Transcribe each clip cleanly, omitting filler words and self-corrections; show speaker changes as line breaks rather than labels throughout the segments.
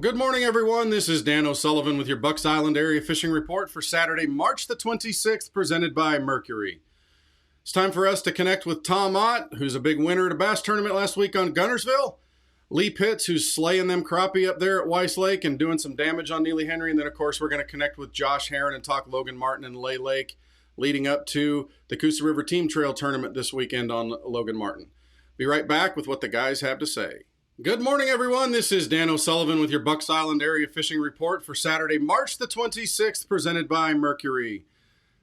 Well, good morning, everyone. This is Dan O'Sullivan with your Bucks Island Area Fishing Report for Saturday, March the 26th, presented by Mercury. It's time for us to connect with Tom Ott, who's a big winner at a bass tournament last week on Guntersville. Lee Pitts, who's slaying them crappie up there at Weiss Lake and doing some damage on Neely Henry. And then, of course, we're going to connect with Josh Herron and talk Logan Martin and Lay Lake leading up to the Coosa River Team Trail Tournament this weekend on Logan Martin. Be right back with what the guys have to say. Good morning, everyone. This is Dan O'Sullivan with your Bucks Island Area Fishing Report for Saturday, March the 26th, presented by Mercury.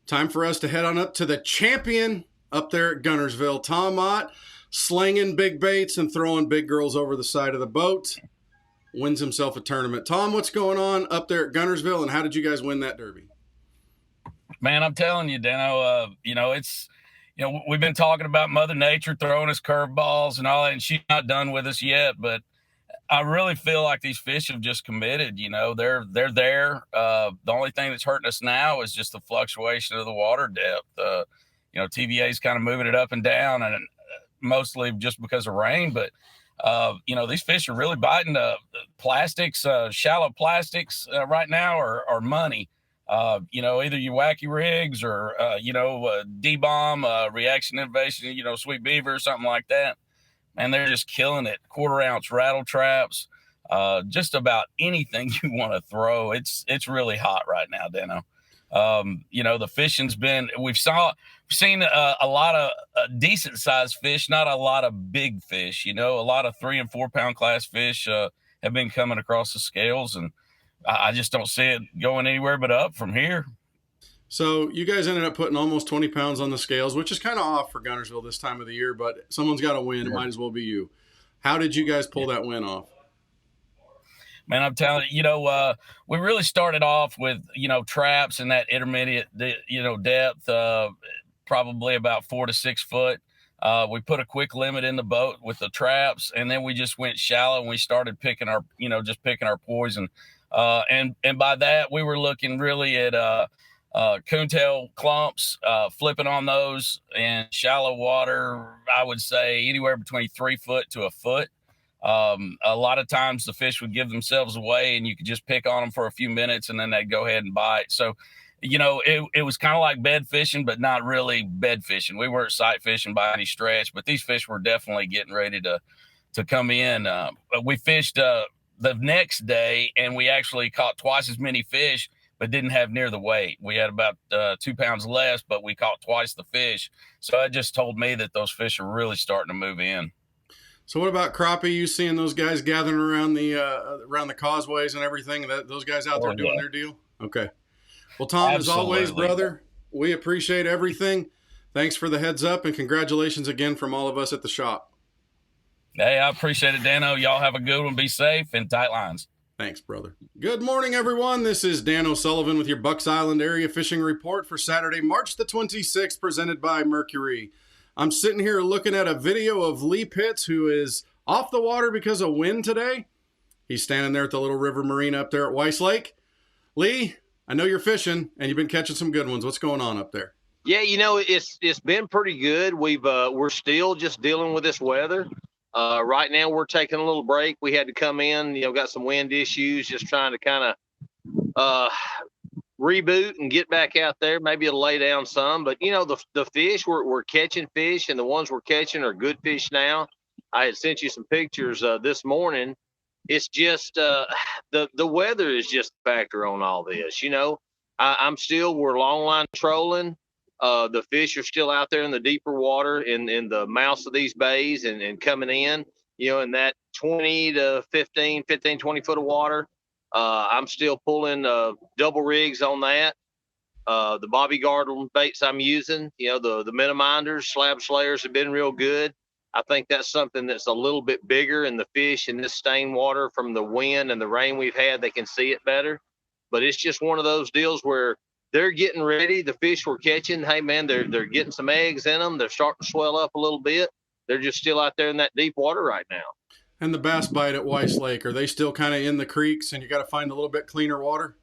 Time for us to head on up to the champion up there at Guntersville. Tom Ott, slinging big baits and throwing big girls over the side of the boat, wins himself a tournament. Tom, what's going on up there at Guntersville, and how did you guys win that derby?
Man, I'm telling you, Dano, we've been talking about Mother Nature throwing us curveballs and all that, and she's not done with us yet. But I really feel like these fish have just committed. They're there. The only thing that's hurting us now is just the fluctuation of the water depth. TVA is kind of moving it up and down, and mostly just because of rain. But these fish are really biting. Plastics, shallow plastics right now are money. Either your wacky rigs or, D-bomb, reaction innovation, sweet beaver or something like that. Man, they're just killing it. 1/4 ounce rattle traps, just about anything you want to throw. It's really hot right now, Dano. The fishing's we've seen a lot of decent sized fish, not a lot of big fish. A lot of 3 and 4 pound class fish have been coming across the scales, and I just don't see it going anywhere but up from here.
So you guys ended up putting almost 20 pounds on the scales, which is kind of off for Guntersville this time of the year, but someone's got to win. It might as well be you. How did you guys pull that win off?
Man, I'm telling you, we really started off with, traps in that intermediate, depth, probably about 4 to 6 foot. We put a quick limit in the boat with the traps, and then we just went shallow and we started picking our poison. And by that, we were looking really at coontail clumps, flipping on those in shallow water. I would say anywhere between 3 foot to a foot. A lot of times the fish would give themselves away and you could just pick on them for a few minutes and then they'd go ahead and bite. So, it was kind of like bed fishing, but not really bed fishing. We weren't sight fishing by any stretch, but these fish were definitely getting ready to come in. We fished the next day, and we actually caught twice as many fish, but didn't have near the weight. We had about 2 pounds less, but we caught twice the fish. So that just told me that those fish are really starting to move in.
So what about crappie? You seeing those guys gathering around the causeways and everything? Those guys out there doing their deal? Okay. Well, Tom,
Absolutely.
As always, brother, we appreciate everything. Thanks for the heads up, and congratulations again from all of us at the shop.
Hey, I appreciate it, Dano. Y'all have a good one. Be safe and tight lines.
Thanks, brother. Good morning, everyone. This is Dan O'Sullivan with your Bucks Island Area Fishing Report for Saturday, March the 26th, presented by Mercury. I'm sitting here looking at a video of Lee Pitts, who is off the water because of wind today. He's standing there at the little river marine up there at Weiss Lake. Lee, I know you're fishing, and you've been catching some good ones. What's going on up there?
Yeah, it's been pretty good. We're still just dealing with this weather. Right now we're taking a little break. We had to come in, got some wind issues, just trying to kind of reboot and get back out there. Maybe it'll lay down some, but the fish we're catching fish, and the ones we're catching are good fish now. I had sent you some pictures this morning. It's just the weather is just a factor on all this. We're long line trolling. The fish are still out there in the deeper water in the mouths of these bays and coming in, in that 20 to 15, 20 foot of water. I'm still pulling double rigs on that. The bobby garden baits I'm using, the miniminders, slab slayers have been real good. I think that's something that's a little bit bigger, and the fish in this stained water from the wind and the rain we've had, they can see it better. But it's just one of those deals where they're getting ready. The fish we're catching, hey man, they're getting some eggs in them. They're starting to swell up a little bit. They're just still out there in that deep water right now.
And the bass bite at Weiss Lake, are they still kind of in the creeks and you got to find a little bit cleaner water?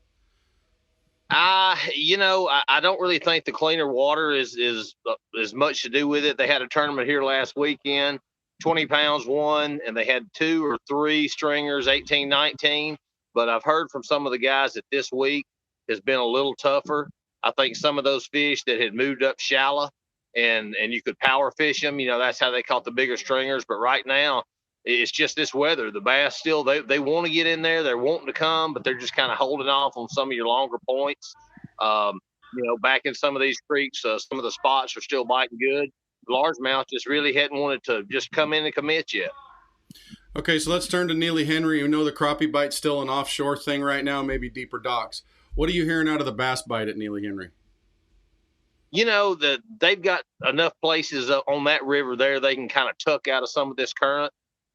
I don't really think the cleaner water is much to do with it. They had a tournament here last weekend, 20 pounds won, and they had 2 or 3 stringers, 18, 19. but I've heard from some of the guys that this week has been a little tougher. I think some of those fish that had moved up shallow and you could power fish them, that's how they caught the bigger stringers. But right now, it's just this weather. The bass still, they want to get in there. They're wanting to come, but they're just kind of holding off on some of your longer points. Back in some of these creeks, some of the spots are still biting good. Largemouth just really hadn't wanted to just come in and commit yet.
Okay, so let's turn to Neely Henry. You know the crappie bite's still an offshore thing right now, maybe deeper docks. What are you hearing out of the bass bite at Neely Henry?
That they've got enough places on that river there they can kind of tuck out of some of this current.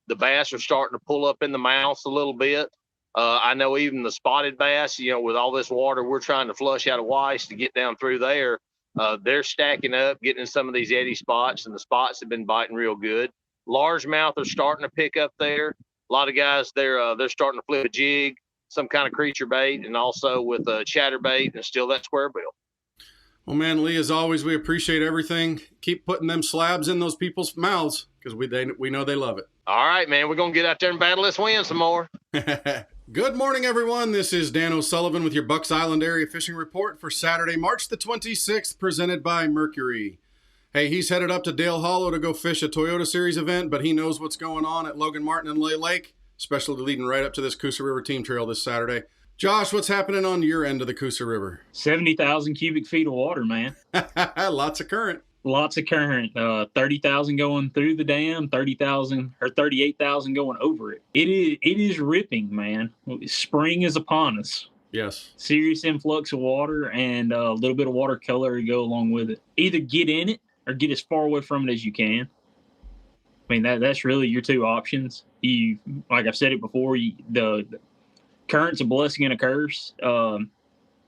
The bass are starting to pull up in the mouths a little bit. I know even the spotted bass, with all this water we're trying to flush out of Weiss to get down through there, they're stacking up, getting in some of these eddy spots, and the spots have been biting real good. Largemouth are starting to pick up there. A lot of guys, they're starting to flip a jig, some kind of creature bait, and also with a chatterbait and still that square bill.
Well, man, Lee, as always, we appreciate everything. Keep putting them slabs in those people's mouths because we know they love it.
All right, man, we're going to get out there and battle this wind some more.
Good morning, everyone. This is Dan O'Sullivan with your Bucks Island Area Fishing Report for Saturday, March the 26th, presented by Mercury. Hey, he's headed up to Dale Hollow to go fish a Toyota Series event, but he knows what's going on at Logan Martin and Lay Lake, especially leading right up to this Coosa River Team Trail this Saturday. Josh, what's happening on your end of the Coosa River?
70,000 cubic feet of water, man.
Lots of current.
Lots of current. 30,000 going through the dam, 30,000 or 38,000 going over it. It is ripping, man. Spring is upon us.
Yes.
Serious influx of water and a little bit of watercolor to go along with it. Either get in it or get as far away from it as you can. I mean, that's really your two options. Like I've said it before, the current's a blessing and a curse.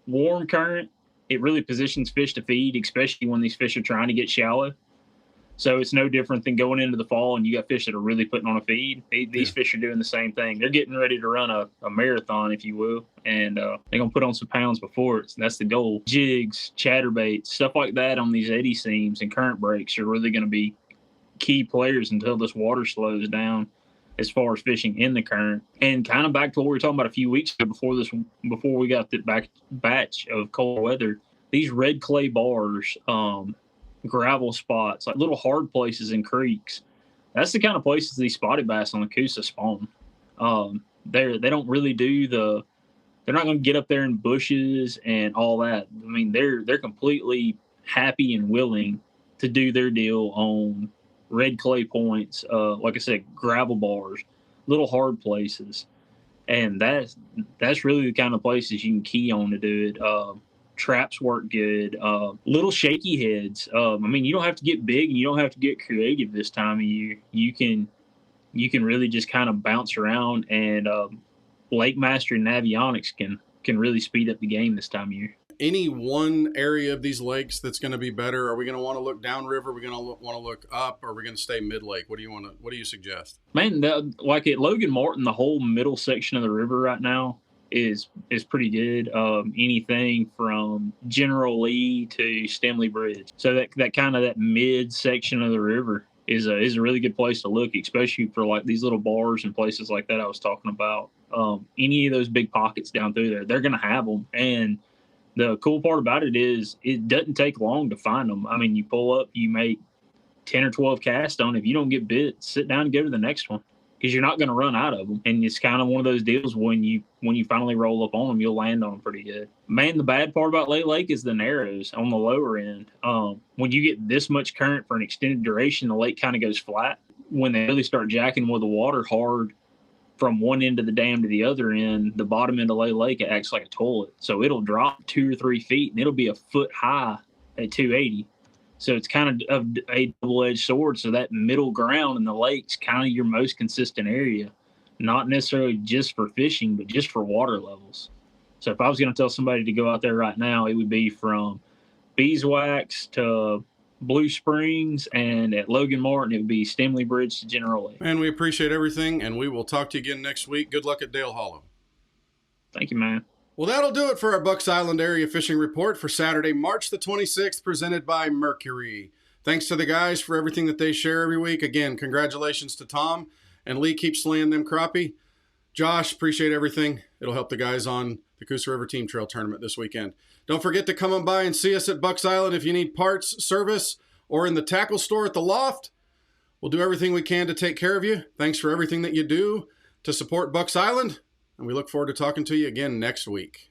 Warm current, it really positions fish to feed, especially when these fish are trying to get shallow. So it's no different than going into the fall and you got fish that are really putting on a feed. These fish are doing the same thing. They're getting ready to run a marathon, if you will, and they're going to put on some pounds before it. That's the goal. Jigs, chatterbaits, stuff like that on these eddy seams and current breaks are really going to be key players until this water slows down as far as fishing in the current. And kind of back to what we were talking about a few weeks ago before we got the batch of cold weather, these red clay bars, gravel spots, like little hard places in creeks, that's the kind of places these spotted bass on the Coosa spawn. They don't really do they're not going to get up there in bushes and all that. I mean, they're completely happy and willing to do their deal on red clay points, like I said, gravel bars, little hard places. And that's really the kind of places you can key on to do it. Traps work good. Little shaky heads. I mean, you don't have to get big and you don't have to get creative this time of year. You can really just kind of bounce around, and Lake Master and Navionics can really speed up the game this time of year.
Any one area of these lakes that's going to be better? Are we going to want to look downriver? Are we going to want to look up? Or are we going to stay mid-lake? What do you suggest?
Man, like at Logan Martin, the whole middle section of the river right now is pretty good. Anything from General Lee to Stemley Bridge. So that kind of that mid section of the river is a really good place to look, especially for like these little bars and places like that I was talking about. Any of those big pockets down through there, they're going to have them. And the cool part about it is it doesn't take long to find them. I mean, you pull up, you make 10 or 12 casts on. If you don't get bit, sit down and go to the next one, because you're not going to run out of them. And it's kind of one of those deals when you finally roll up on them, you'll land on them pretty good. Man, the bad part about Lay Lake is the narrows on the lower end. When you get this much current for an extended duration, the lake kind of goes flat. When they really start jacking with the water hard from one end of the dam to the other end, the bottom end of Lay Lake, it acts like a toilet. So it'll drop 2 or 3 feet and it'll be a foot high at 280. So it's kind of a double-edged sword. So that middle ground in the lake's kind of your most consistent area, not necessarily just for fishing, but just for water levels. So if I was going to tell somebody to go out there right now, it would be from Beeswax to Blue Springs, and at Logan Martin, it would be Stemley Bridge to General Lee.
And we appreciate everything, and we will talk to you again next week. Good luck at Dale Hollow.
Thank you, man.
Well, that'll do it for our Bucks Island Area Fishing Report for Saturday, March the 26th, presented by Mercury. Thanks to the guys for everything that they share every week. Again, congratulations to Tom, and Lee keeps slaying them crappie. Josh, appreciate everything. It'll help the guys on the Coosa River Team Trail Tournament this weekend. Don't forget to come on by and see us at Bucks Island if you need parts, service, or in the tackle store at the Loft. We'll do everything we can to take care of you. Thanks for everything that you do to support Bucks Island, and we look forward to talking to you again next week.